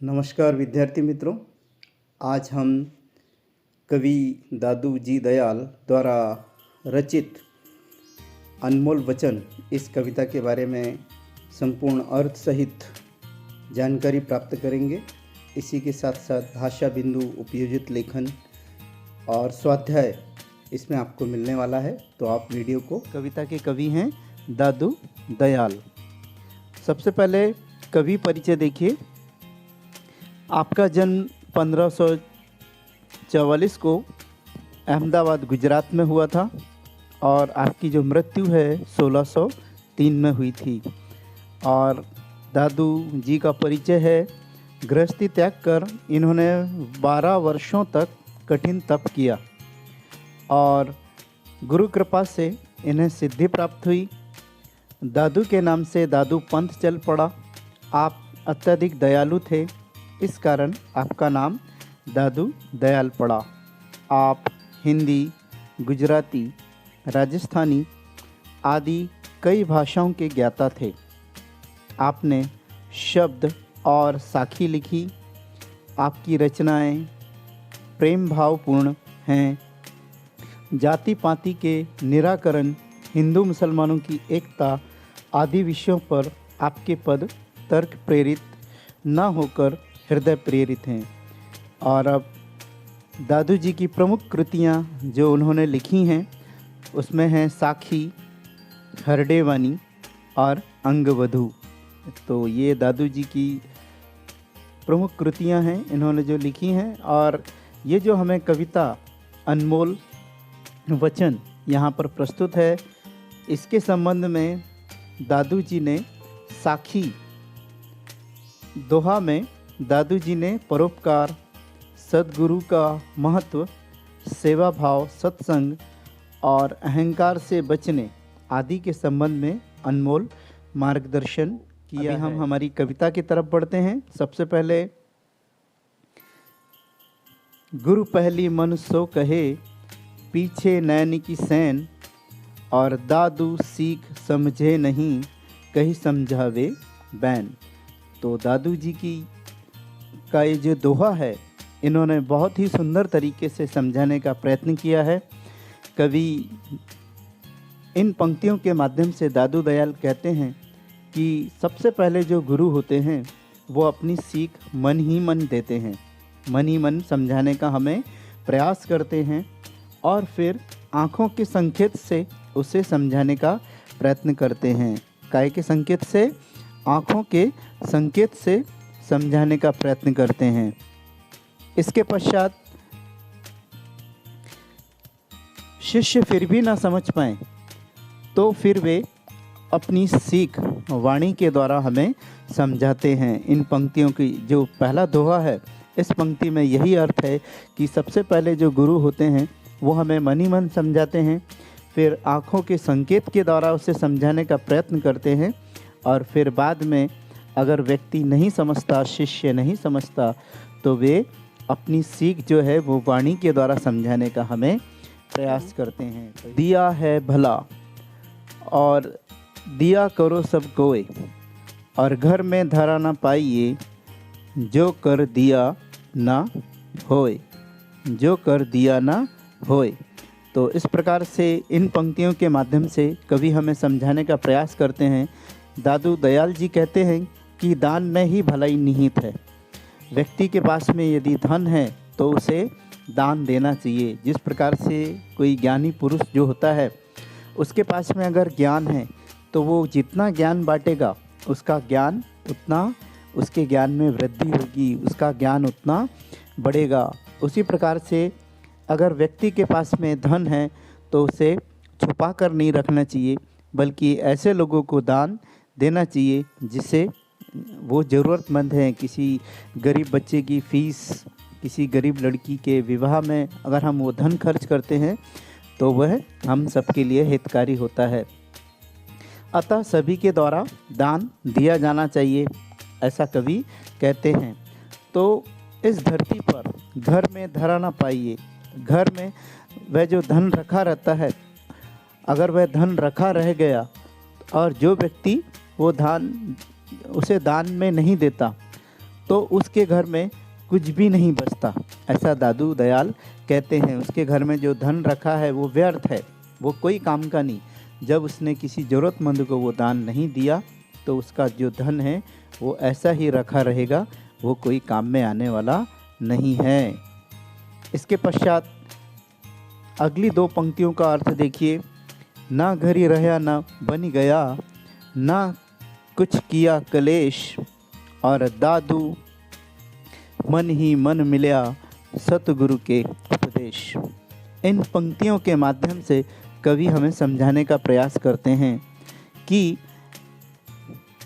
नमस्कार विद्यार्थी मित्रों। आज हम कवि दादू जी दयाल द्वारा रचित अनमोल वचन इस कविता के बारे में संपूर्ण अर्थ सहित जानकारी प्राप्त करेंगे। इसी के साथ साथ भाषा बिंदु, उपयोजित लेखन और स्वाध्याय इसमें आपको मिलने वाला है। तो आप वीडियो को कविता के कवि हैं दादू दयाल। सबसे पहले कवि परिचय देखिए। आपका जन्म 1544 को अहमदाबाद गुजरात में हुआ था और आपकी जो मृत्यु है 1603 में हुई थी। और दादू जी का परिचय है, गृहस्थी त्याग कर इन्होंने 12 वर्षों तक कठिन तप किया और गुरु कृपा से इन्हें सिद्धि प्राप्त हुई। दादू के नाम से दादू पंथ चल पड़ा। आप अत्यधिक दयालु थे, इस कारण आपका नाम दादू दयाल पड़ा। आप हिंदी, गुजराती, राजस्थानी आदि कई भाषाओं के ज्ञाता थे। आपने शब्द और साखी लिखी। आपकी रचनाएं प्रेम भावपूर्ण हैं। जाति पाति के निराकरण, हिंदू मुसलमानों की एकता आदि विषयों पर आपके पद तर्क प्रेरित न होकर हृदय प्रेरित हैं। और अब दादू जी की प्रमुख कृतियाँ जो उन्होंने लिखी हैं उसमें हैं साखी, हरडेवानी और अंगवधू। तो ये दादू जी की प्रमुख कृतियाँ हैं इन्होंने जो लिखी हैं। और ये जो हमें कविता अनमोल वचन यहाँ पर प्रस्तुत है, इसके संबंध में दादू जी ने साखी दोहा में दादू जी ने परोपकार, सद्गुरु का महत्व, सेवा भाव, सत्संग और अहंकार से बचने आदि के संबंध में अनमोल मार्गदर्शन किया है। हम हमारी कविता की तरफ बढ़ते हैं। सबसे पहले, गुरु पहली मन सो कहे, पीछे नैन की सैन, और दादू सीख समझे नहीं, कहीं समझावे बैन। तो दादू जी का ये जो दोहा है, इन्होंने बहुत ही सुंदर तरीके से समझाने का प्रयत्न किया है। कवि इन पंक्तियों के माध्यम से दादू दयाल कहते हैं कि सबसे पहले जो गुरु होते हैं वो अपनी सीख मन ही मन देते हैं, मन ही मन समझाने का हमें प्रयास करते हैं और फिर आँखों के संकेत से उसे समझाने का प्रयत्न करते हैं। काय के संकेत से? आँखों के संकेत से समझाने का प्रयत्न करते हैं। इसके पश्चात शिष्य फिर भी ना समझ पाए तो फिर वे अपनी सीख वाणी के द्वारा हमें समझाते हैं। इन पंक्तियों की जो पहला दोहा है, इस पंक्ति में यही अर्थ है कि सबसे पहले जो गुरु होते हैं वो हमें मन ही मन समझाते हैं, फिर आँखों के संकेत के द्वारा उसे समझाने का प्रयत्न करते हैं और फिर बाद में अगर व्यक्ति नहीं समझता, शिष्य नहीं समझता, तो वे अपनी सीख जो है वो वाणी के द्वारा समझाने का हमें प्रयास करते हैं। दिया है भला और दिया करो सब कोय, और घर में धरा ना पाइए, जो कर दिया ना होए, जो कर दिया ना होए। तो इस प्रकार से इन पंक्तियों के माध्यम से कवि हमें समझाने का प्रयास करते हैं। दादू दयाल जी कहते हैं कि दान में ही भलाई निहित है। व्यक्ति के पास में यदि धन है तो उसे दान देना चाहिए। जिस प्रकार से कोई ज्ञानी पुरुष जो होता है, उसके पास में अगर ज्ञान है तो वो जितना ज्ञान बांटेगा उसका ज्ञान उतना, उसके ज्ञान में वृद्धि होगी, उसका ज्ञान उतना बढ़ेगा। उसी प्रकार से अगर व्यक्ति के पास में धन है तो उसे छुपा कर नहीं रखना चाहिए, बल्कि ऐसे लोगों को दान देना चाहिए जिससे वो ज़रूरतमंद हैं। किसी गरीब बच्चे की फ़ीस, किसी गरीब लड़की के विवाह में अगर हम वो धन खर्च करते हैं तो वह हम सबके लिए हितकारी होता है। अतः सभी के द्वारा दान दिया जाना चाहिए, ऐसा कवि कहते हैं। तो इस धरती पर घर में धरा ना पाइए, घर में वह जो धन रखा रहता है, अगर वह धन रखा रह गया और जो व्यक्ति वो उसे दान में नहीं देता, तो उसके घर में कुछ भी नहीं बचता। ऐसा दादू दयाल कहते हैं। उसके घर में जो धन रखा है वो व्यर्थ है, वो कोई काम का नहीं। जब उसने किसी ज़रूरतमंद को वो दान नहीं दिया तो उसका जो धन है वो ऐसा ही रखा रहेगा, वो कोई काम में आने वाला नहीं है। इसके पश्चात अगली 2 पंक्तियों का अर्थ देखिए। ना घरी रहा ना बन गया, ना कुछ किया कलेश, और दादू मन ही मन मिल्या सतगुरु के उपदेश। इन पंक्तियों के माध्यम से कवि हमें समझाने का प्रयास करते हैं कि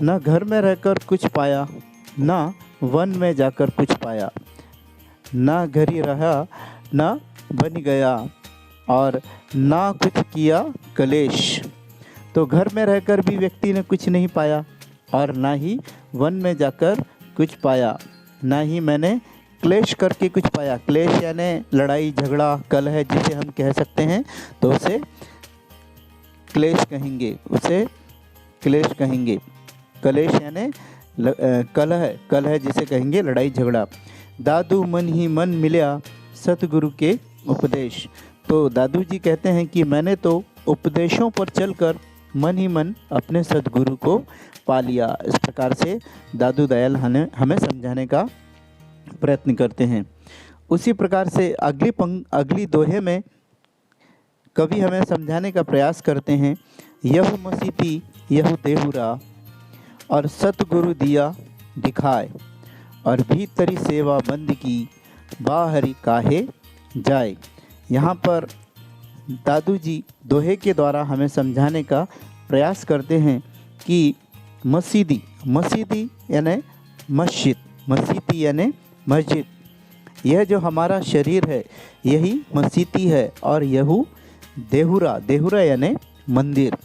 न घर में रहकर कुछ पाया, ना वन में जाकर कुछ पाया, ना घरी रहा ना बन गया, और ना कुछ किया कलेश। तो घर में रहकर भी व्यक्ति ने कुछ नहीं पाया और ना ही वन में जाकर कुछ पाया, ना ही मैंने क्लेश करके कुछ पाया। क्लेश यानी लड़ाई झगड़ा कलह जिसे हम कह सकते हैं, तो उसे क्लेश कहेंगे, उसे क्लेश कहेंगे। कलेश यानी कलह जिसे कहेंगे लड़ाई झगड़ा। दादू मन ही मन मिला सतगुरु के उपदेश। तो दादू जी कहते हैं कि मैंने तो उपदेशों पर चलकर मन ही मन अपने सदगुरु को पा लिया। इस प्रकार से दादू दयाल हमें समझाने का प्रयत्न करते हैं। उसी प्रकार से अगली दोहे में कवि हमें समझाने का प्रयास करते हैं। यहु मसीती यहु देहुरा, और सतगुरु दिया दिखाए, और भीतरी सेवा बंद की, बाहरी काहे जाए। यहाँ पर दादू जी दोहे के द्वारा हमें समझाने का प्रयास करते हैं कि मसीदी यानी मस्जिद, मसीती यानी मस्जिद, यह जो हमारा शरीर है यही मसीती है, और यहू देहुरा यानी मंदिर।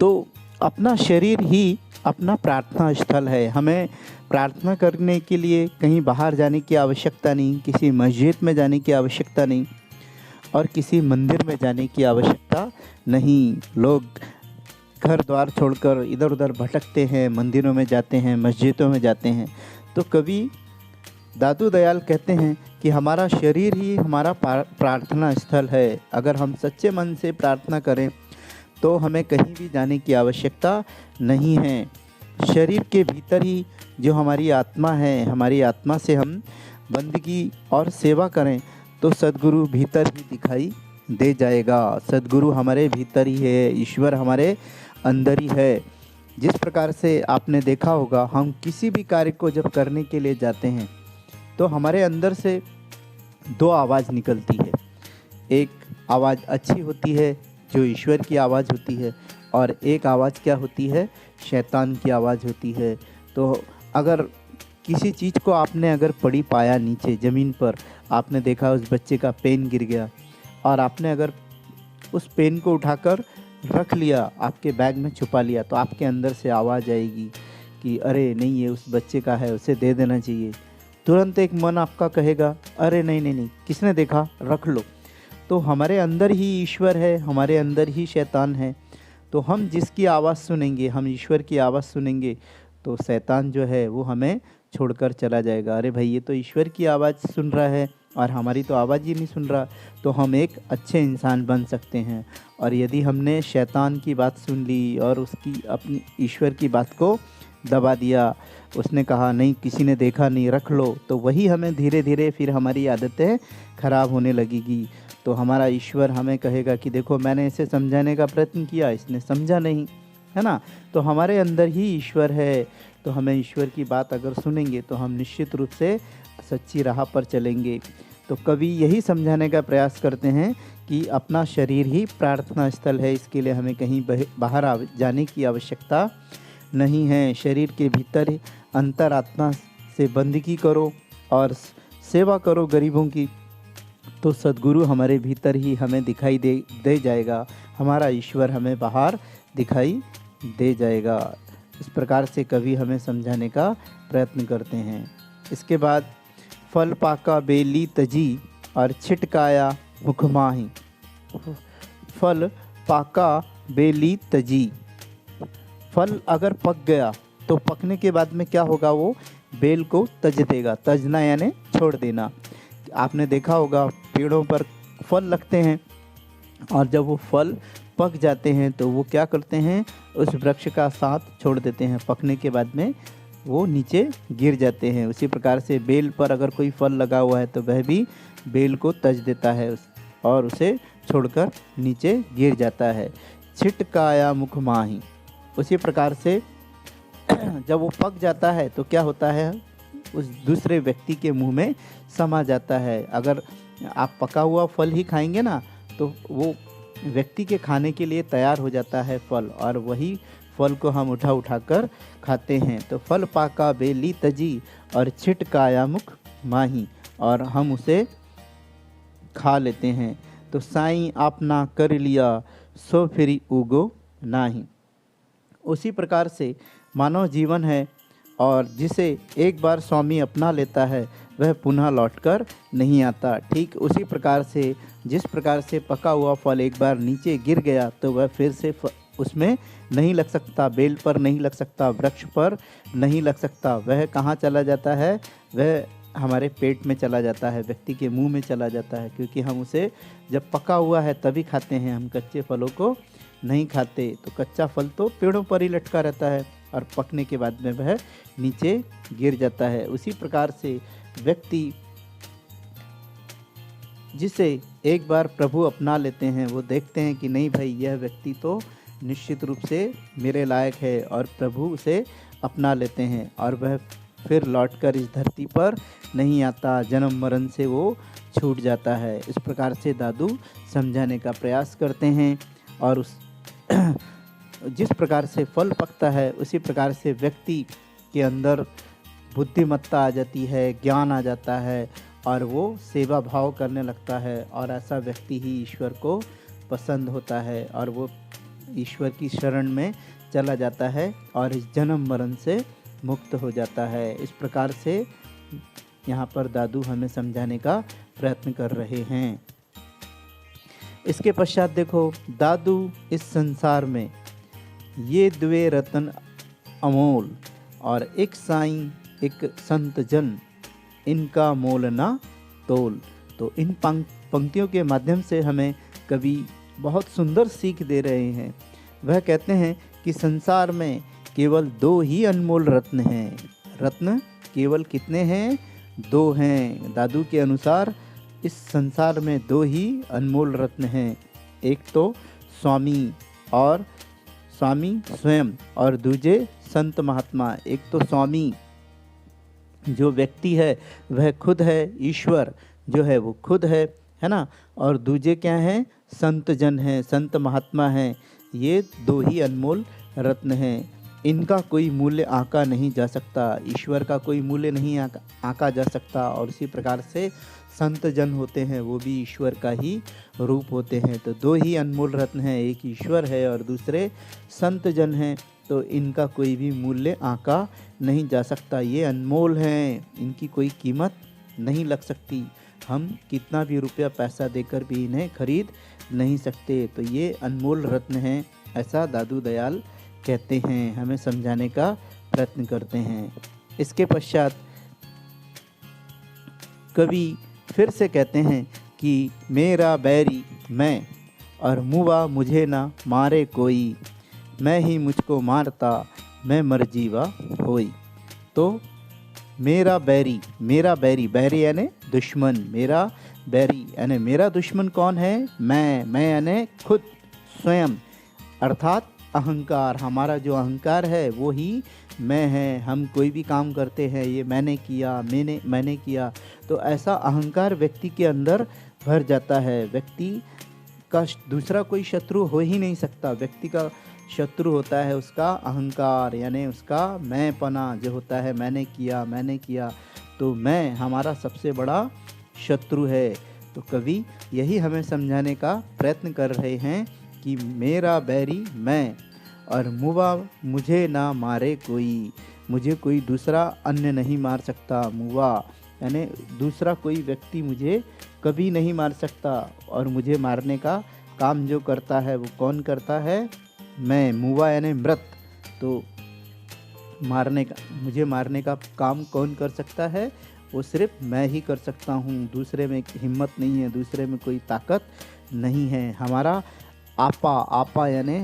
तो अपना शरीर ही अपना प्रार्थना स्थल है। हमें प्रार्थना करने के लिए कहीं बाहर जाने की आवश्यकता नहीं, किसी मस्जिद में जाने की आवश्यकता नहीं, और किसी मंदिर में जाने की आवश्यकता नहीं। लोग घर द्वार छोड़कर इधर उधर भटकते हैं, मंदिरों में जाते हैं, मस्जिदों में जाते हैं। तो कवि दादू दयाल कहते हैं कि हमारा शरीर ही हमारा प्रार्थना स्थल है। अगर हम सच्चे मन से प्रार्थना करें तो हमें कहीं भी जाने की आवश्यकता नहीं है। शरीर के भीतर ही जो हमारी आत्मा है, हमारी आत्मा से हम बंदगी और सेवा करें तो सद्गुरु भीतर ही दिखाई दे जाएगा। सद्गुरु हमारे भीतर ही है, ईश्वर हमारे अंदर ही है। जिस प्रकार से आपने देखा होगा, हम किसी भी कार्य को जब करने के लिए जाते हैं तो हमारे अंदर से 2 आवाज़ निकलती है। एक आवाज़ अच्छी होती है जो ईश्वर की आवाज़ होती है, और एक आवाज़ क्या होती है, शैतान की आवाज़ होती है। तो अगर किसी चीज़ को आपने अगर पड़ी पाया नीचे ज़मीन पर, आपने देखा उस बच्चे का पेन गिर गया, और आपने अगर उस पेन को उठाकर रख लिया, आपके बैग में छुपा लिया, तो आपके अंदर से आवाज़ आएगी कि अरे नहीं, ये उस बच्चे का है, उसे दे देना चाहिए। तुरंत एक मन आपका कहेगा अरे नहीं नहीं नहीं, किसने देखा, रख लो। तो हमारे अंदर ही ईश्वर है, हमारे अंदर ही शैतान है। तो हम जिसकी आवाज़ सुनेंगे, हम ईश्वर की आवाज़ सुनेंगे, तो शैतान जो है वो हमें छोड़कर चला जाएगा। अरे भाई, ये तो ईश्वर की आवाज़ सुन रहा है और हमारी तो आवाज़ ही नहीं सुन रहा। तो हम एक अच्छे इंसान बन सकते हैं। और यदि हमने शैतान की बात सुन ली और उसकी अपनी ईश्वर की बात को दबा दिया, उसने कहा नहीं, किसी ने देखा नहीं, रख लो, तो वही हमें धीरे धीरे फिर हमारी आदतें ख़राब होने लगेगी। तो हमारा ईश्वर हमें कहेगा कि देखो, मैंने इसे समझाने का प्रयत्न किया, इसने समझा नहीं, है ना। तो हमारे अंदर ही ईश्वर है। तो हमें ईश्वर की बात अगर सुनेंगे तो हम निश्चित रूप से सच्ची राह पर चलेंगे। तो कवि यही समझाने का प्रयास करते हैं कि अपना शरीर ही प्रार्थना स्थल है, इसके लिए हमें कहीं बाहर जाने की आवश्यकता नहीं है। शरीर के भीतर अंतरात्मा से बंदगी करो और सेवा करो गरीबों की, तो सद्गुरु हमारे भीतर ही हमें दिखाई दे जाएगा, हमारा ईश्वर हमें बाहर दिखाई दे जाएगा। इस प्रकार से कवि हमें समझाने का प्रयत्न करते हैं। इसके बाद फल पाका बेली तजी और छिटकाया मुखमाही। फल पाका बेली तजी, फल अगर पक गया तो पकने के बाद में क्या होगा, वो बेल को तज देगा। तजना यानी छोड़ देना। आपने देखा होगा पेड़ों पर फल लगते हैं और जब वो फल पक जाते हैं तो वो क्या करते हैं, उस वृक्ष का साथ छोड़ देते हैं। पकने के बाद में वो नीचे गिर जाते हैं। उसी प्रकार से बेल पर अगर कोई फल लगा हुआ है तो वह भी बेल को तज देता है और उसे छोड़कर नीचे गिर जाता है। छिटकाया मुख माही, उसी प्रकार से जब वो पक जाता है तो क्या होता है, उस दूसरे व्यक्ति के मुंह में समा जाता है। अगर आप पका हुआ फल ही खाएंगे ना तो वो व्यक्ति के खाने के लिए तैयार हो जाता है फल, और वही फल को हम उठा कर खाते हैं। तो फल पाका बेली तजी और छिटकाया मुख माही, और हम उसे खा लेते हैं। तो साईं आपना कर लिया सो फिरी उगो नाही। उसी प्रकार से मानव जीवन है, और जिसे एक बार स्वामी अपना लेता है वह पुनः लौटकर नहीं आता। ठीक उसी प्रकार से जिस प्रकार से पका हुआ फल एक बार नीचे गिर गया तो वह फिर से उसमें नहीं लग सकता, बेल पर नहीं लग सकता, वृक्ष पर नहीं लग सकता। वह कहाँ चला जाता है, वह हमारे पेट में चला जाता है, व्यक्ति के मुंह में चला जाता है, क्योंकि हम उसे जब पका हुआ है तभी खाते हैं, हम कच्चे फलों को नहीं खाते। तो कच्चा फल तो पेड़ों पर ही लटका रहता है और पकने के बाद में वह नीचे गिर जाता है। उसी प्रकार से व्यक्ति जिसे एक बार प्रभु अपना लेते हैं वो देखते हैं कि नहीं भाई, यह व्यक्ति तो निश्चित रूप से मेरे लायक है, और प्रभु उसे अपना लेते हैं और वह फिर लौटकर इस धरती पर नहीं आता, जन्म मरण से वो छूट जाता है। इस प्रकार से दादू समझाने का प्रयास करते हैं। और उस जिस प्रकार से फल पकता है उसी प्रकार से व्यक्ति के अंदर बुद्धिमत्ता आ जाती है, ज्ञान आ जाता है, और वो सेवा भाव करने लगता है, और ऐसा व्यक्ति ही ईश्वर को पसंद होता है और वो ईश्वर की शरण में चला जाता है और इस जन्म मरण से मुक्त हो जाता है। इस प्रकार से यहाँ पर दादू हमें समझाने का प्रयत्न कर रहे हैं। इसके पश्चात देखो, दादू इस संसार में ये द्वे रतन अमोल और एक साईं एक संत जन, इनका मोल ना तोल। तो इन पंक्तियों के माध्यम से हमें कवि बहुत सुंदर सीख दे रहे हैं। वह कहते हैं कि संसार में केवल दो ही अनमोल रत्न हैं। रत्न केवल कितने हैं? दो हैं। दादू के अनुसार इस संसार में दो ही अनमोल रत्न हैं। एक तो स्वामी और स्वामी स्वयं, और दूजे संत महात्मा। एक तो स्वामी जो व्यक्ति है वह खुद है, ईश्वर जो है वो खुद है ना। और दूजे क्या हैं? संत जन हैं, संत महात्मा हैं। ये दो ही अनमोल रत्न हैं। इनका कोई मूल्य आंका नहीं जा सकता, ईश्वर का कोई मूल्य नहीं आंका जा सकता। और इसी प्रकार से संत जन होते हैं वो भी ईश्वर का ही रूप होते हैं। तो दो ही अनमोल रत्न हैं, एक ईश्वर है और दूसरे संत जन हैं। तो इनका कोई भी मूल्य आंका नहीं जा सकता। ये अनमोल हैं, इनकी कोई कीमत नहीं लग सकती। हम कितना भी रुपया पैसा देकर भी इन्हें खरीद नहीं सकते। तो ये अनमोल रत्न हैं, ऐसा दादू दयाल कहते हैं, हमें समझाने का प्रयत्न करते हैं। इसके पश्चात कवि फिर से कहते हैं कि मेरा बैरी मैं और मुआ मुझे ना मारे कोई, मैं ही मुझको मारता मैं मर जीवा होई। तो मेरा बैरी बैरी यानी दुश्मन, मेरा बैरी यानी मेरा दुश्मन कौन है? मैं यानी खुद स्वयं, अर्थात अहंकार। हमारा जो अहंकार है वो ही मैं है। हम कोई भी काम करते हैं ये मैंने किया, मैंने किया। तो ऐसा अहंकार व्यक्ति के अंदर भर जाता है। व्यक्ति का दूसरा कोई शत्रु हो ही नहीं सकता। व्यक्ति का शत्रु होता है उसका अहंकार, यानी उसका मैंपना जो होता है, मैंने किया। तो मैं हमारा सबसे बड़ा शत्रु है। तो कवि यही हमें समझाने का प्रयत्न कर रहे हैं कि मेरा बैरी मैं और मुआ मुझे ना मारे कोई, मुझे कोई दूसरा अन्य नहीं मार सकता। मुआ यानी दूसरा कोई व्यक्ति मुझे कभी नहीं मार सकता, और मुझे मारने का काम जो करता है वो कौन करता है? मैं। मुआ यानी मृत। तो मुझे मारने का काम कौन कर सकता है? वो सिर्फ मैं ही कर सकता हूँ। दूसरे में हिम्मत नहीं है, दूसरे में कोई ताकत नहीं है। हमारा आपा यानी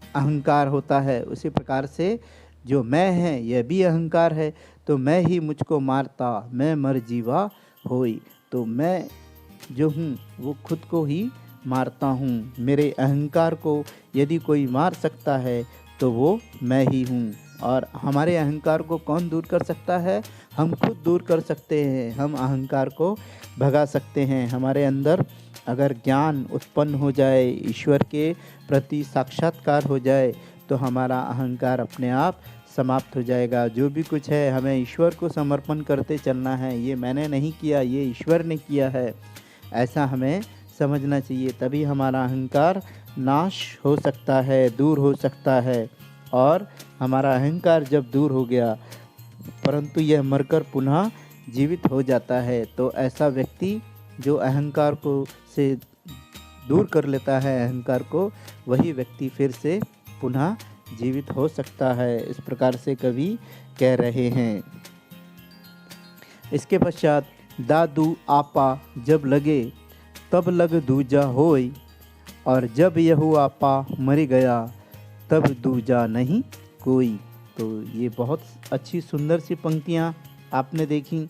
अहंकार होता है। उसी प्रकार से जो मैं है यह भी अहंकार है। तो मैं ही मुझको मारता, मैं मर जीवा होई। तो मैं जो हूँ वो खुद को ही मारता हूँ। मेरे अहंकार को यदि कोई मार सकता है तो वो मैं ही हूँ। और हमारे अहंकार को कौन दूर कर सकता है? हम खुद दूर कर सकते हैं। हम अहंकार को भगा सकते हैं। हमारे अंदर अगर ज्ञान उत्पन्न हो जाए, ईश्वर के प्रति साक्षात्कार हो जाए, तो हमारा अहंकार अपने आप समाप्त हो जाएगा। जो भी कुछ है हमें ईश्वर को समर्पण करते चलना है। ये मैंने नहीं किया, ये ईश्वर ने किया है, ऐसा हमें समझना चाहिए। तभी हमारा अहंकार नाश हो सकता है, दूर हो सकता है। और हमारा अहंकार जब दूर हो गया, परंतु यह मरकर पुनः जीवित हो जाता है, तो ऐसा व्यक्ति जो अहंकार को से दूर कर लेता है अहंकार को, वही व्यक्ति फिर से पुनः जीवित हो सकता है। इस प्रकार से कवि कह रहे हैं। इसके पश्चात दादू आपा जब लगे तब लग दूजा होय, और जब यहू आपा मर गया तब दूजा नहीं कोई। तो ये बहुत अच्छी सुंदर सी पंक्तियाँ आपने देखी।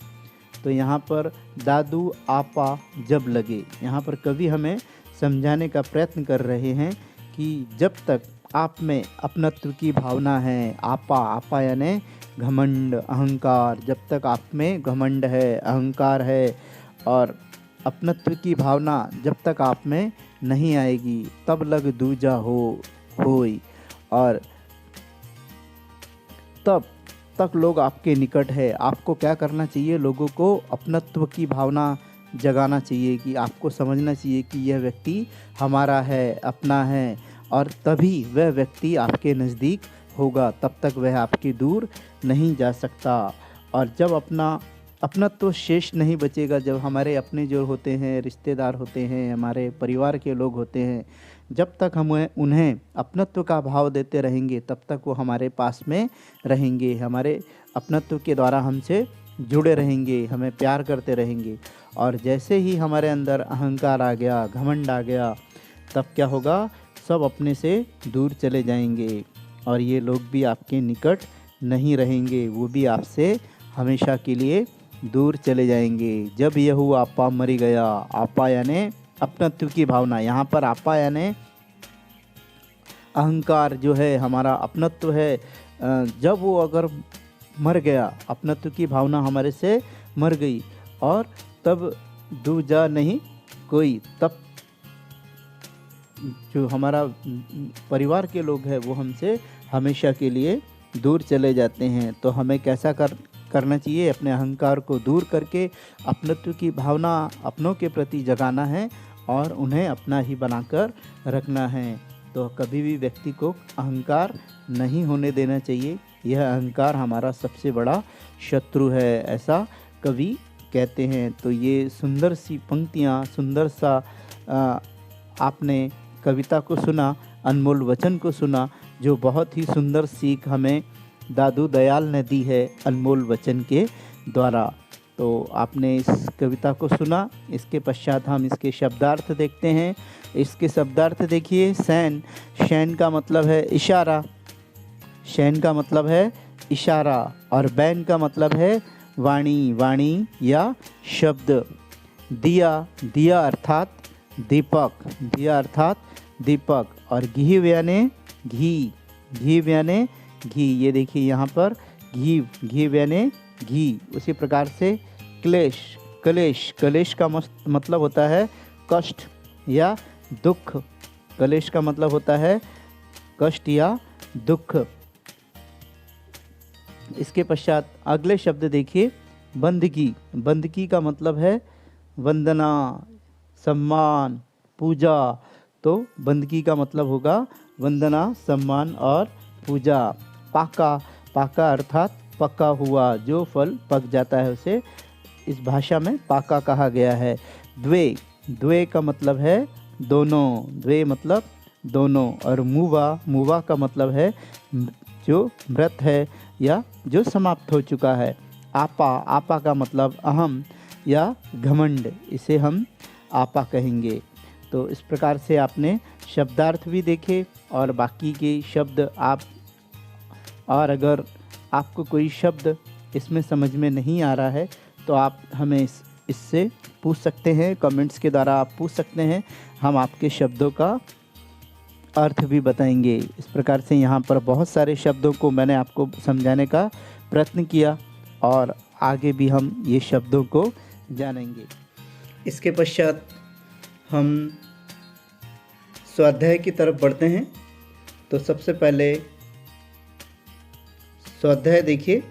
तो यहाँ पर दादू आपा जब लगे, यहाँ पर कवि हमें समझाने का प्रयत्न कर रहे हैं कि जब तक आप में अपनत्व की भावना है, आपा यानी घमंड, अहंकार, जब तक आप में घमंड है, अहंकार है और अपनत्व की भावना जब तक आप में नहीं आएगी, तब लग दूजा होई, और तब तक लोग आपके निकट है। आपको क्या करना चाहिए? लोगों को अपनत्व की भावना जगाना चाहिए कि आपको समझना चाहिए कि यह व्यक्ति हमारा है, अपना है, और तभी वह व्यक्ति आपके नज़दीक होगा। तब तक वह आपकी दूर नहीं जा सकता। और जब अपनत्व शेष नहीं बचेगा, जब हमारे अपने जो होते हैं, रिश्तेदार होते हैं, हमारे परिवार के लोग होते हैं, जब तक हम उन्हें अपनत्व का भाव देते रहेंगे, तब तक वो हमारे पास में रहेंगे, हमारे अपनत्व के द्वारा हमसे जुड़े रहेंगे, हमें प्यार करते रहेंगे। और जैसे ही हमारे अंदर अहंकार आ गया, घमंड आ गया, तब क्या होगा? सब अपने से दूर चले जाएंगे और ये लोग भी आपके निकट नहीं रहेंगे, वो भी आपसे हमेशा के लिए दूर चले जाएंगे। जब यहू आपा मर गया, आपा यानी अपनत्व की भावना, यहाँ पर आपा यानी अहंकार जो है, हमारा अपनत्व है, जब वो अगर मर गया, अपनत्व की भावना हमारे से मर गई, और तब दूजा नहीं कोई, तब जो हमारा परिवार के लोग हैं वो हमसे हमेशा के लिए दूर चले जाते हैं। तो हमें कैसा करना चाहिए? अपने अहंकार को दूर करके अपनत्व की भावना अपनों के प्रति जगाना है और उन्हें अपना ही बनाकर रखना है। तो कभी भी व्यक्ति को अहंकार नहीं होने देना चाहिए। यह अहंकार हमारा सबसे बड़ा शत्रु है, ऐसा कवि कहते हैं। तो ये सुंदर सी पंक्तियाँ, सुंदर सा आपने कविता को सुना, अनमोल वचन को सुना, जो बहुत ही सुंदर सीख हमें दादू दयाल ने दी है अनमोल वचन के द्वारा। तो आपने इस कविता को सुना। इसके पश्चात हम इसके शब्दार्थ देखते हैं। इसके शब्दार्थ देखिए। शैन का मतलब है इशारा, शैन का मतलब है इशारा, और बैन का मतलब है वाणी या शब्द। दिया अर्थात दीपक, और घी यानी घी। ये देखिए यहाँ पर घी यानी घी। उसी प्रकार से कलेश का मतलब होता है कष्ट या दुख। कलेश का मतलब होता है कष्ट या दुख। इसके पश्चात अगले शब्द देखिए, बंदगी का मतलब है वंदना, सम्मान, पूजा। तो बंदगी का मतलब होगा वंदना, सम्मान और पूजा। पाका अर्थात पका हुआ, जो फल पक जाता है उसे इस भाषा में पाका कहा गया है। द्वे का मतलब है दोनों, द्वे मतलब दोनों। और मुवा का मतलब है जो मृत है या जो समाप्त हो चुका है। आपा, आपा का मतलब अहम या घमंड, इसे हम आपा कहेंगे। तो इस प्रकार से आपने शब्दार्थ भी देखे और बाकी के शब्द आप, और अगर आपको कोई शब्द इसमें समझ में नहीं आ रहा है तो आप हमें इससे पूछ सकते हैं, कमेंट्स के द्वारा आप पूछ सकते हैं, हम आपके शब्दों का अर्थ भी बताएंगे। इस प्रकार से यहाँ पर बहुत सारे शब्दों को मैंने आपको समझाने का प्रयत्न किया और आगे भी हम ये शब्दों को जानेंगे। इसके पश्चात हम स्वाध्याय की तरफ बढ़ते हैं। तो सबसे पहले स्वाध्याय देखिए।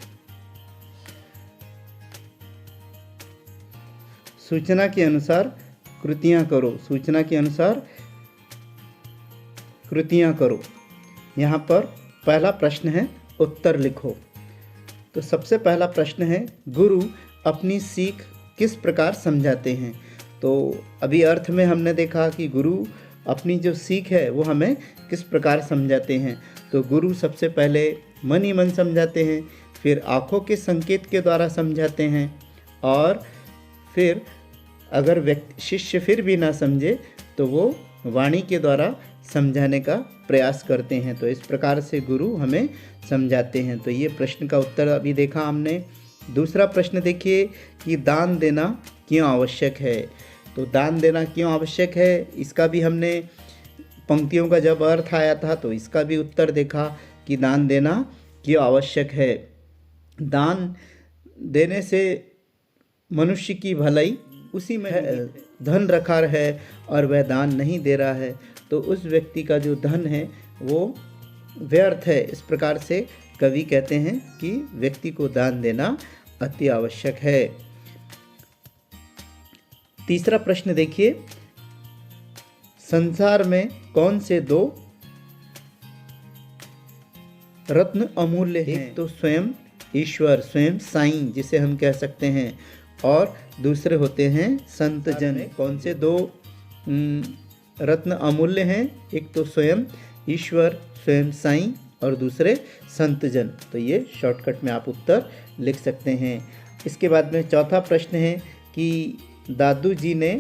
सूचना के अनुसार कृतियाँ करो, सूचना के अनुसार कृतियाँ करो। यहाँ पर पहला प्रश्न है उत्तर लिखो। तो सबसे पहला प्रश्न है गुरु अपनी सीख किस प्रकार समझाते हैं। तो अभी अर्थ में हमने देखा कि गुरु अपनी जो सीख है वो हमें किस प्रकार समझाते हैं। तो गुरु सबसे पहले मन ही मन समझाते हैं, फिर आँखों के संकेत के द्वारा समझाते हैं, और फिर अगर शिष्य फिर भी ना समझे तो वो वाणी के द्वारा समझाने का प्रयास करते हैं। तो इस प्रकार से गुरु हमें समझाते हैं। तो ये प्रश्न का उत्तर अभी देखा हमने। दूसरा प्रश्न देखिए कि दान देना क्यों आवश्यक है। तो दान देना क्यों आवश्यक है, इसका भी हमने पंक्तियों का जब अर्थ आया था तो इसका भी उत्तर देखा कि दान देना क्यों आवश्यक है। दान देने से मनुष्य की भलाई उसी में धन रखा है और वह दान नहीं दे रहा है तो उस व्यक्ति का जो धन है वो व्यर्थ है। इस प्रकार से कवि कहते हैं कि व्यक्ति को दान देना अति आवश्यक है। तीसरा प्रश्न देखिए, संसार में कौन से दो रत्न अमूल्य हैं। एक तो स्वयं ईश्वर, स्वयं साईं जिसे हम कह सकते हैं, और दूसरे होते हैं संत जन। कौन से दो रत्न अमूल्य हैं, एक तो स्वयं ईश्वर, स्वयं साईं, और दूसरे संत जन। तो ये शॉर्टकट में आप उत्तर लिख सकते हैं। इसके बाद में चौथा प्रश्न है कि दादू जी ने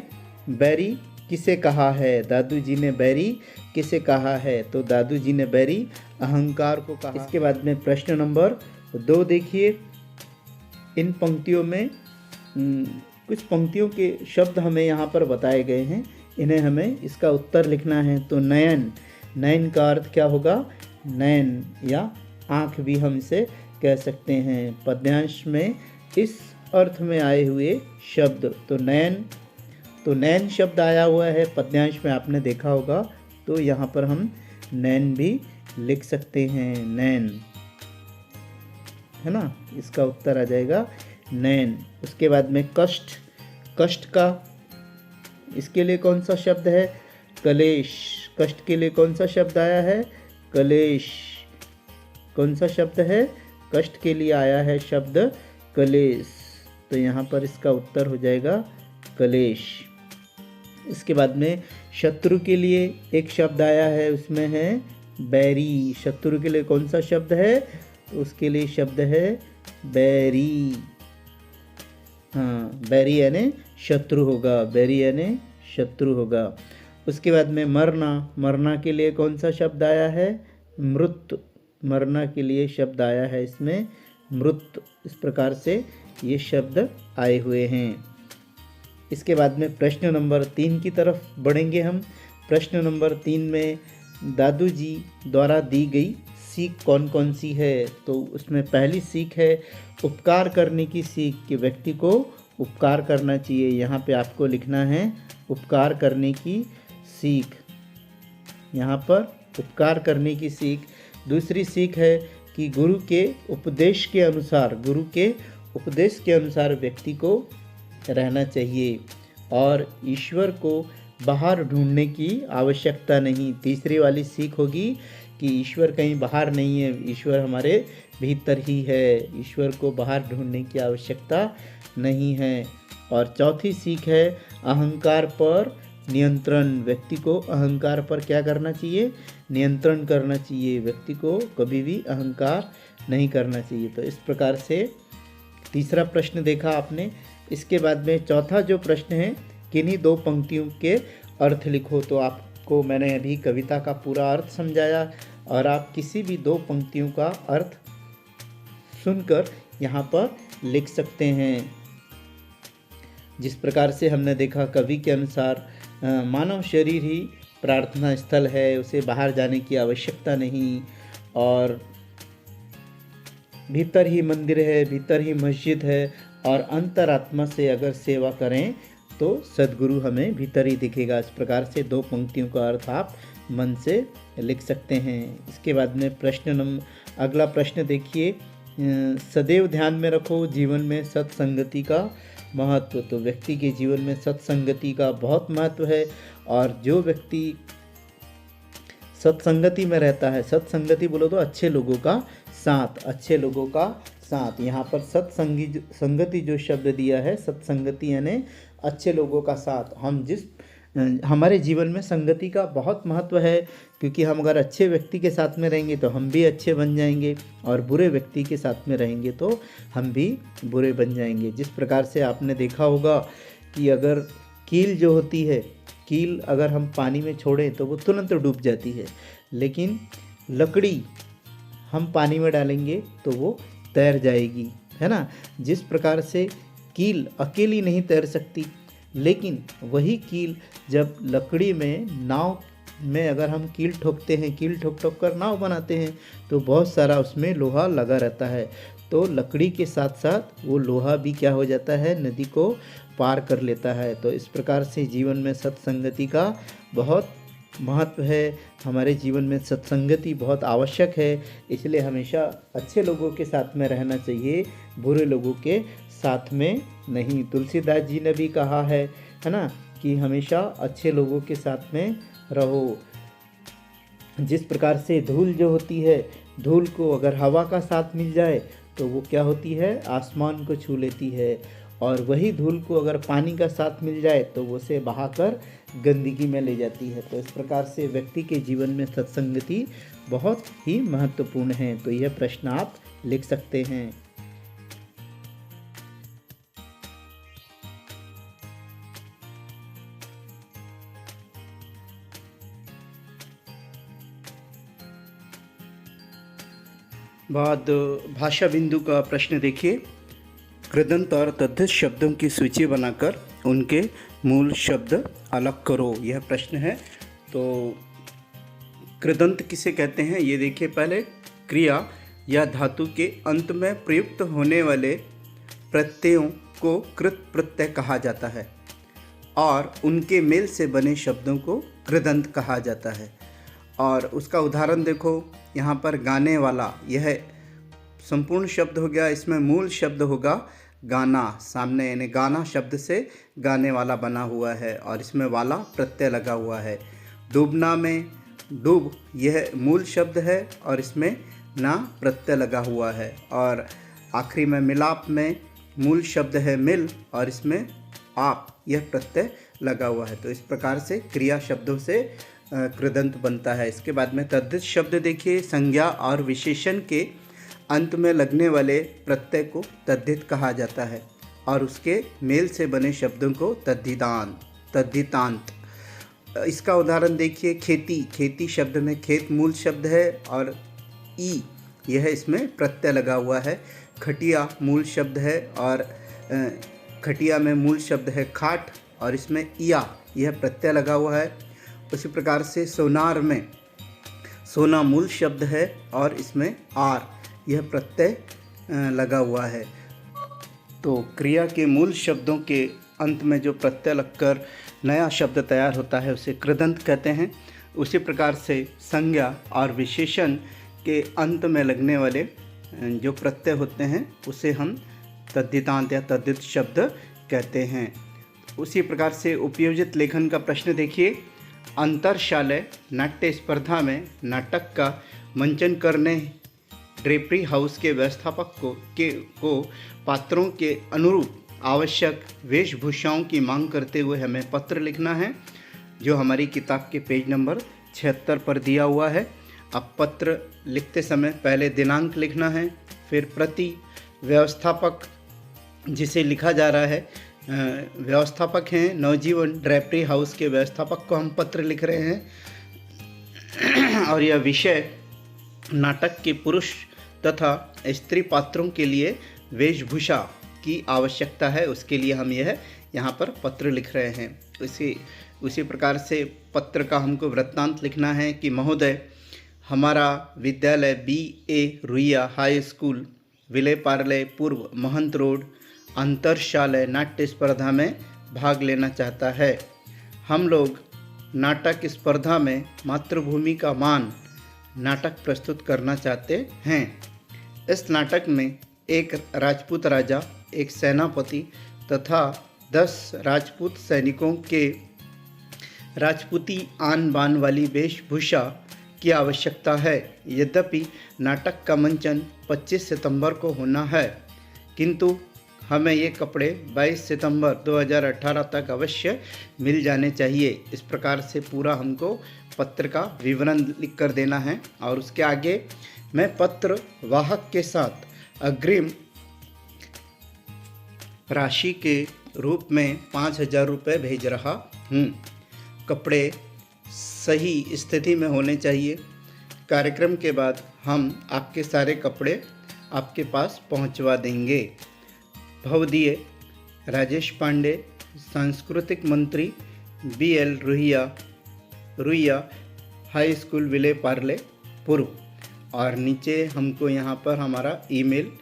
बैरी किसे कहा है। दादू जी ने बैरी किसे कहा है। तो दादू जी ने बैरी अहंकार को कहा। इसके बाद में प्रश्न नंबर 2 देखिए। इन पंक्तियों में कुछ पंक्तियों के शब्द हमें यहाँ पर बताए गए हैं, इन्हें हमें इसका उत्तर लिखना है। तो नयन, नयन का अर्थ क्या होगा, नयन या आँख भी हम इसे कह सकते हैं। पद्यांश में इस अर्थ में आए हुए शब्द, तो नयन शब्द आया हुआ है पद्यांश में, आपने देखा होगा। तो यहाँ पर हम नयन भी लिख सकते हैं, नयन, है ना। इसका उत्तर आ जाएगा नयन। उसके बाद में कष्ट, कष्ट का इसके लिए कौन सा शब्द है, कलेश। कष्ट के लिए कौन सा शब्द आया है, कलेश। कौन सा शब्द है, कष्ट के लिए आया है शब्द कलेश। तो यहाँ पर इसका उत्तर हो जाएगा कलेश। इसके बाद में शत्रु के लिए एक शब्द आया है, उसमें है बैरी। शत्रु के लिए कौन सा शब्द है, तो उसके लिए शब्द है बैरी। हाँ, बैरी यानी शत्रु होगा, बैरी यानी शत्रु होगा। उसके बाद में मरना, मरना के लिए कौन सा शब्द आया है, मृत। मरना के लिए शब्द आया है इसमें मृत। इस प्रकार से ये शब्द आए हुए हैं। इसके बाद में प्रश्न नंबर 3 की तरफ बढ़ेंगे हम। प्रश्न नंबर 3 में दादू जी द्वारा दी गई सीख कौन कौन सी है। तो उसमें पहली सीख है उपकार करने की सीख, कि व्यक्ति को उपकार करना चाहिए। यहाँ पे आपको लिखना है उपकार करने की सीख, यहाँ पर उपकार करने की सीख। दूसरी सीख है कि गुरु के उपदेश के अनुसार, गुरु के उपदेश के अनुसार व्यक्ति को रहना चाहिए और ईश्वर को बाहर ढूंढने की आवश्यकता नहीं। तीसरी वाली सीख होगी कि ईश्वर कहीं बाहर नहीं है, ईश्वर हमारे भीतर ही है, ईश्वर को बाहर ढूंढने की आवश्यकता नहीं है। और चौथी सीख है अहंकार पर नियंत्रण। व्यक्ति को अहंकार पर क्या करना चाहिए, नियंत्रण करना चाहिए, व्यक्ति को कभी भी अहंकार नहीं करना चाहिए। तो इस प्रकार से तीसरा प्रश्न देखा आपने। इसके बाद में चौथा जो प्रश्न है, किन्हीं दो पंक्तियों के अर्थ लिखो। तो आपको मैंने अभी कविता का पूरा अर्थ समझाया और आप किसी भी दो पंक्तियों का अर्थ सुनकर यहाँ पर लिख सकते हैं। जिस प्रकार से हमने देखा, कवि के अनुसार मानव शरीर ही प्रार्थना स्थल है, उसे बाहर जाने की आवश्यकता नहीं, और भीतर ही मंदिर है, भीतर ही मस्जिद है, और अंतरात्मा से अगर सेवा करें तो सद्गुरु हमें भीतर ही दिखेगा। इस प्रकार से दो पंक्तियों का अर्थ आप मन से लिख सकते हैं। इसके बाद में अगला प्रश्न देखिए, सदैव ध्यान में रखो जीवन में सत्संगति का महत्व। तो व्यक्ति के जीवन में सत्संगति का बहुत महत्व है, और जो व्यक्ति सत्संगति में रहता है, सत्संगति बोलो तो अच्छे लोगों का साथ, अच्छे लोगों का साथ। यहाँ पर संगति जो शब्द दिया है, सत्संगति यानी अच्छे लोगों का साथ। हमारे जीवन में संगति का बहुत महत्व है, क्योंकि हम अगर अच्छे व्यक्ति के साथ में रहेंगे तो हम भी अच्छे बन जाएंगे, और बुरे व्यक्ति के साथ में रहेंगे तो हम भी बुरे बन जाएंगे। जिस प्रकार से आपने देखा होगा कि अगर कील जो होती है, कील अगर हम पानी में छोड़ें तो वो तुरंत डूब जाती है, लेकिन लकड़ी हम पानी में डालेंगे तो वो तैर जाएगी, है ना। जिस प्रकार से कील अकेली नहीं तैर सकती, लेकिन वही कील जब लकड़ी में, नाव में अगर हम कील ठोकते हैं, कील ठोक ठोक कर नाव बनाते हैं, तो बहुत सारा उसमें लोहा लगा रहता है। तो लकड़ी के साथ साथ वो लोहा भी क्या हो जाता है, नदी को पार कर लेता है। तो इस प्रकार से जीवन में सत्संगति का बहुत महत्व है। हमारे जीवन में सत्संगति बहुत आवश्यक है, इसलिए हमेशा अच्छे लोगों के साथ में रहना चाहिए, बुरे लोगों के साथ में नहीं। तुलसीदास जी ने भी कहा है ना, कि हमेशा अच्छे लोगों के साथ में रहो। जिस प्रकार से धूल जो होती है, धूल को अगर हवा का साथ मिल जाए तो वो क्या होती है, आसमान को छू लेती है, और वही धूल को अगर पानी का साथ मिल जाए तो वो उसे बहाकर गंदगी में ले जाती है। तो इस प्रकार से व्यक्ति के जीवन में सत्संगति बहुत ही महत्वपूर्ण है। तो यह प्रश्न आप लिख सकते हैं। बाद भाषा बिंदु का प्रश्न देखिए, कृदंत और तद्धित शब्दों की सूची बनाकर उनके मूल शब्द अलग करो, यह प्रश्न है। तो कृदंत किसे कहते हैं ये देखिए। पहले, क्रिया या धातु के अंत में प्रयुक्त होने वाले प्रत्ययों को कृत प्रत्यय कहा जाता है, और उनके मेल से बने शब्दों को कृदंत कहा जाता है। और उसका उदाहरण देखो, यहाँ पर गाने वाला, यह संपूर्ण शब्द हो गया, इसमें मूल शब्द होगा गाना, सामने यानी गाना शब्द से गाने वाला बना हुआ है, और इसमें वाला प्रत्यय लगा हुआ है। डूबना में डूब, यह मूल शब्द है और इसमें ना प्रत्यय लगा हुआ है। और आखिरी में मिलाप में मूल शब्द है मिल, और इसमें आप, यह प्रत्यय लगा हुआ है। तो इस प्रकार से क्रिया शब्दों से कृदंत बनता है। इसके बाद में तद्धित शब्द देखिए, संज्ञा और विशेषण के अंत में लगने वाले प्रत्यय को तद्धित कहा जाता है, और उसके मेल से बने शब्दों को तद्धितांत। इसका उदाहरण देखिए, खेती, खेती शब्द में खेत मूल शब्द है और ई, यह इसमें प्रत्यय लगा हुआ है। खटिया मूल शब्द है, और खटिया में मूल शब्द है खाट, और इसमें इया, यह प्रत्यय लगा हुआ है। उसी प्रकार से सोनार में सोना मूल शब्द है, और इसमें आर, यह प्रत्यय लगा हुआ है। तो क्रिया के मूल शब्दों के अंत में जो प्रत्यय लगकर नया शब्द तैयार होता है उसे कृदंत कहते हैं। उसी प्रकार से संज्ञा और विशेषण के अंत में लगने वाले जो प्रत्यय होते हैं उसे हम तद्धितांत या तद्धित शब्द कहते हैं। उसी प्रकार से उपयोजित लेखन का प्रश्न देखिए, अंतरशालेय नाट्य स्पर्धा में नाटक का मंचन करने ड्रेपरी हाउस के व्यवस्थापक को पात्रों के अनुरूप आवश्यक वेशभूषाओं की मांग करते हुए हमें पत्र लिखना है, जो हमारी किताब के पेज नंबर 76 पर दिया हुआ है। अब पत्र लिखते समय पहले दिनांक लिखना है, फिर प्रति व्यवस्थापक जिसे लिखा जा रहा है, व्यवस्थापक हैं नवजीवन ड्रेपरी हाउस के व्यवस्थापक को हम पत्र लिख रहे हैं। और यह विषय नाटक के पुरुष तथा स्त्री पात्रों के लिए वेशभूषा की आवश्यकता है, उसके लिए हम यह यहाँ पर पत्र लिख रहे हैं। उसी प्रकार से पत्र का हमको वृत्तांत लिखना है कि महोदय, हमारा विद्यालय BA Ruia high school Vile Parle पूर्व महंत रोड अंतरशालय नाट्य स्पर्धा में भाग लेना चाहता है। हम लोग नाटक स्पर्धा में मातृभूमि का मान नाटक प्रस्तुत करना चाहते हैं। इस नाटक में एक राजपूत राजा, एक सेनापति तथा 10 राजपूत सैनिकों के राजपूती आन बान वाली वेशभूषा की आवश्यकता है। यद्यपि नाटक का मंचन 25 सितंबर को होना है, किंतु हमें ये कपड़े 22 सितंबर 2018 तक अवश्य मिल जाने चाहिए। इस प्रकार से पूरा हमको पत्र का विवरण लिख कर देना है। और उसके आगे मैं पत्र वाहक के साथ अग्रिम राशि के रूप में 5000 रुपये भेज रहा हूँ। कपड़े सही स्थिति में होने चाहिए। कार्यक्रम के बाद हम आपके सारे कपड़े आपके पास पहुंचवा देंगे। भवदीय राजेश पांडे, सांस्कृतिक मंत्री BL Ruia high school Vile Parle पूर्व। और नीचे हमको यहाँ पर हमारा ईमेल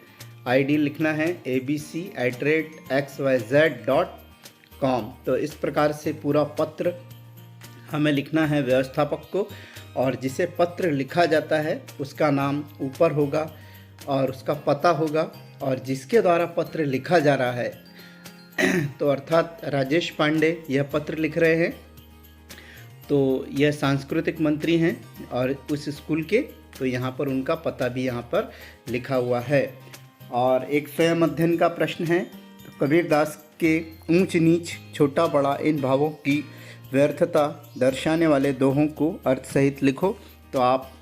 ID लिखना है abc@xyz.com। तो इस प्रकार से पूरा पत्र हमें लिखना है व्यवस्थापक को, और जिसे पत्र लिखा जाता है उसका नाम ऊपर होगा और उसका पता होगा, और जिसके द्वारा पत्र लिखा जा रहा है तो अर्थात राजेश पांडे यह पत्र लिख रहे हैं, तो यह सांस्कृतिक मंत्री हैं और उस स्कूल के, तो यहाँ पर उनका पता भी यहाँ पर लिखा हुआ है। और एक स्वयं अध्ययन का प्रश्न है, तो कबीरदास के ऊंच नीच छोटा बड़ा इन भावों की व्यर्थता दर्शाने वाले दोहों को अर्थ सहित लिखो। तो आप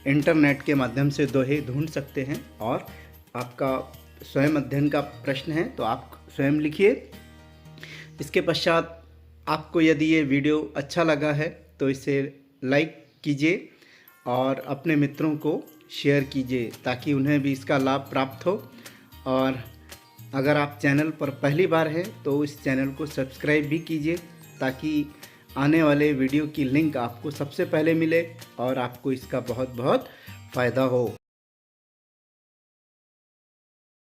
इंटरनेट के माध्यम से दोहे ढूंढ सकते हैं, और आपका स्वयं अध्ययन का प्रश्न है तो आप स्वयं लिखिए। इसके पश्चात आपको यदि ये वीडियो अच्छा लगा है तो इसे लाइक कीजिए और अपने मित्रों को शेयर कीजिए, ताकि उन्हें भी इसका लाभ प्राप्त हो। और अगर आप चैनल पर पहली बार हैं तो इस चैनल को सब्सक्राइब भी कीजिए, ताकि आने वाले वीडियो की लिंक आपको सबसे पहले मिले और आपको इसका बहुत बहुत फ़ायदा हो।